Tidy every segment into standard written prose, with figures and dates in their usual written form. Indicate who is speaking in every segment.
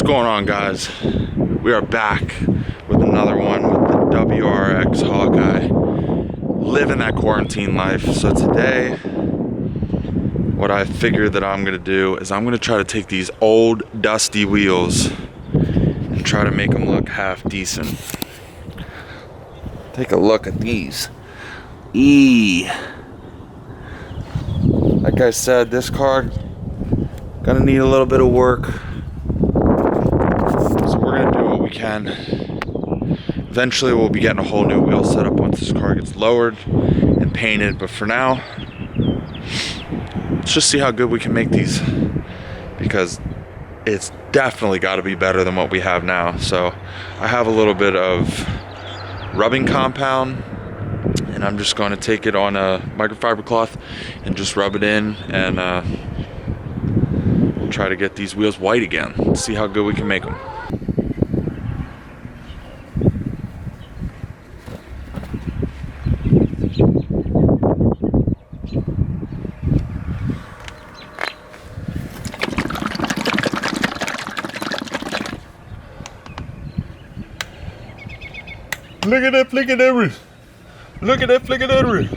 Speaker 1: What's going on, guys? We are back with another one with the WRX Hawkeye, living that quarantine life. So today, what I figured that I'm gonna do is I'm gonna try to take these old dusty wheels and try to make them look half decent. Take a look at these. Like I said, this car gonna need a little bit of work. Can. Eventually we'll be getting a whole new wheel set up once this car gets lowered and painted, but for now, let's just see how good we can make these, because it's definitely got to be better than what we have now. So I have a little bit of rubbing compound, and I'm just going to take it on a microfiber cloth and just rub it in and try to get these wheels white again. See how good we can make them. Look at that flickaderry. Look at that flickaderry.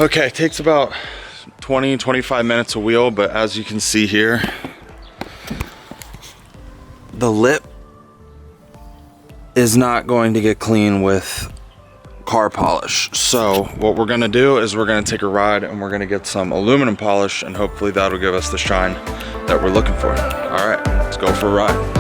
Speaker 1: Okay, it takes about 20-25 minutes a wheel, but as you can see here, the lip is not going to get clean with car polish. So what we're gonna do is we're gonna take a ride and we're gonna get some aluminum polish, and hopefully that'll give us the shine that we're looking for. All right, let's go for a ride.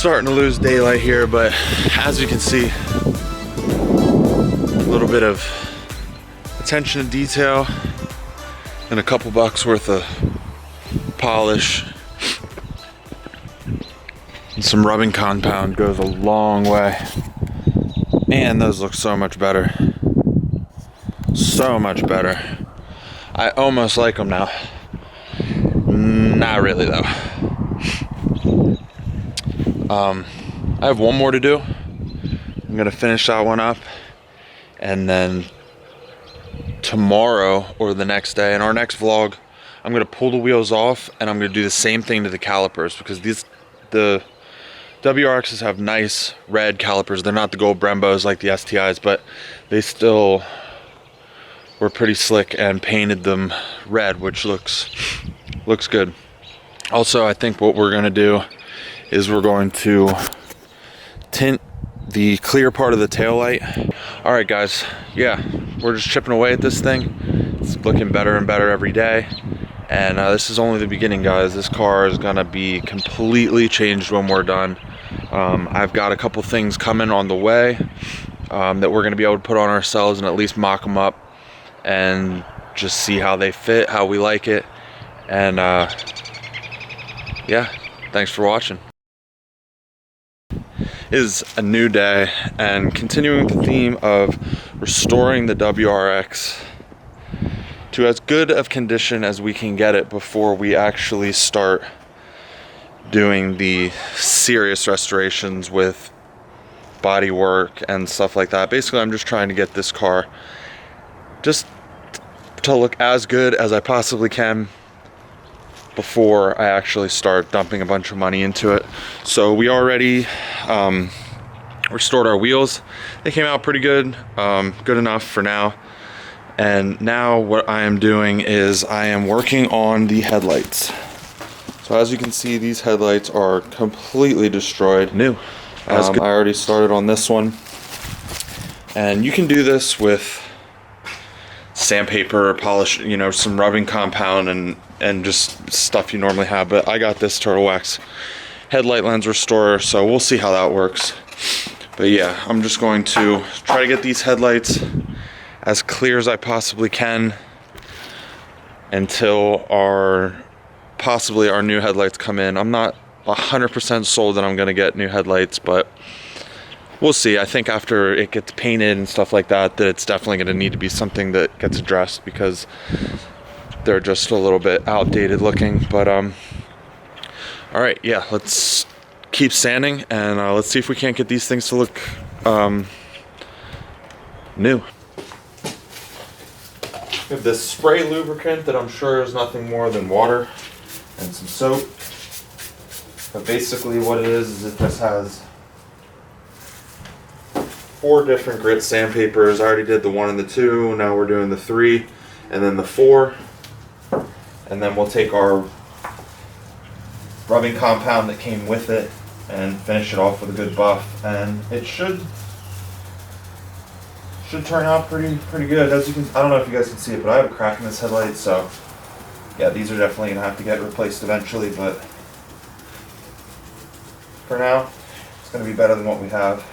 Speaker 1: starting to lose daylight here, but as you can see, a little bit of attention to detail and a couple bucks worth of polish and some rubbing compound goes a long way. Man, those look so much better. So much better. I almost like them now. Not really though. I have one more to do. I'm gonna finish that one up, and then tomorrow or the next day in our next vlog, I'm gonna pull the wheels off and I'm gonna do the same thing to the calipers, because the WRXs have nice red calipers. They're not the gold Brembos like the STIs, but they still were pretty slick and painted them red, which looks good. Also, I think what we're gonna do is we're going to tint the clear part of the taillight. All right, guys, yeah, we're just chipping away at this thing. It's looking better and better every day. And this is only the beginning, guys. This car is gonna be completely changed when we're done. I've got a couple things coming on the way that we're gonna be able to put on ourselves and at least mock them up and just see how they fit, how we like it. And yeah, thanks for watching. It is a new day, and continuing the theme of restoring the WRX to as good of condition as we can get it before we actually start doing the serious restorations with body work and stuff like that. Basically, I'm just trying to get this car just to look as good as I possibly can before I actually start dumping a bunch of money into it. So we already restored our wheels. They came out pretty good, good enough for now. And now what I am doing is I am working on the headlights. So as you can see, these headlights are completely destroyed. New. I already started on this one. And you can do this with sandpaper, polish, you know, some rubbing compound and just stuff you normally have. But I got this Turtle Wax headlight lens restorer, so we'll see how that works. But yeah, I'm just going to try to get these headlights as clear as I possibly can until possibly our new headlights come in. I'm not 100% sold that I'm gonna get new headlights, but we'll see. I think after it gets painted and stuff like that, that it's definitely gonna need to be something that gets addressed, because they're just a little bit outdated looking. But all right, yeah, let's keep sanding and let's see if we can't get these things to look new. We have this spray lubricant that I'm sure is nothing more than water and some soap. But basically what it is it just has 4 different grit sandpapers. I already did the 1 and the 2, now we're doing the 3 and then the 4. And then we'll take our rubbing compound that came with it and finish it off with a good buff, and it should turn out pretty good. As you can, I don't know if you guys can see it, but I have a crack in this headlight, so yeah, these are definitely gonna have to get replaced eventually, but for now it's gonna be better than what we have.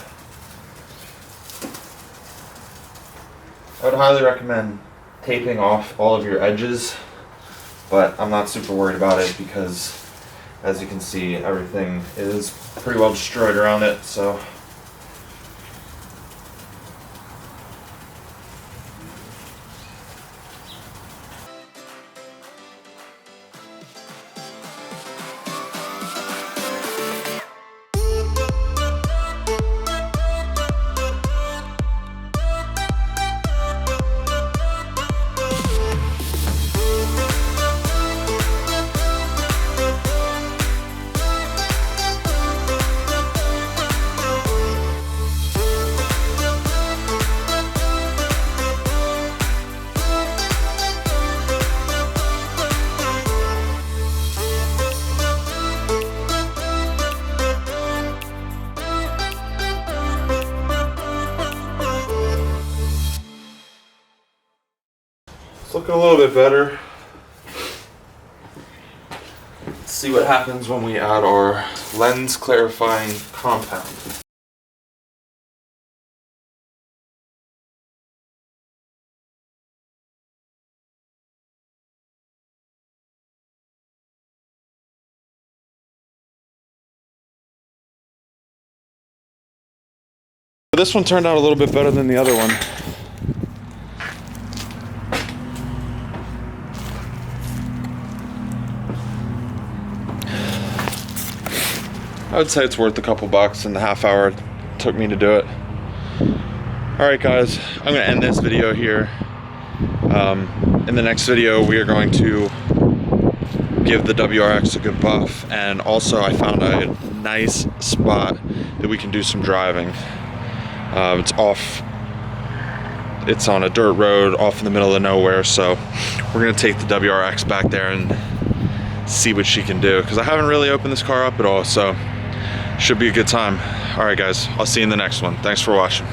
Speaker 1: I would highly recommend taping off all of your edges, but I'm not super worried about it because as you can see, everything is pretty well destroyed around it, so. It's looking a little bit better. Let's see what happens when we add our lens clarifying compound. This one turned out a little bit better than the other one. I would say it's worth a couple bucks and the half hour it took me to do it. Alright guys, I'm going to end this video here. In the next video we are going to give the WRX a good buff, and also I found a nice spot that we can do some driving. It's on a dirt road off in the middle of nowhere, so we're going to take the WRX back there and see what she can do, because I haven't really opened this car up at all, so should be a good time. All right guys, I'll see you in the next one. Thanks for watching.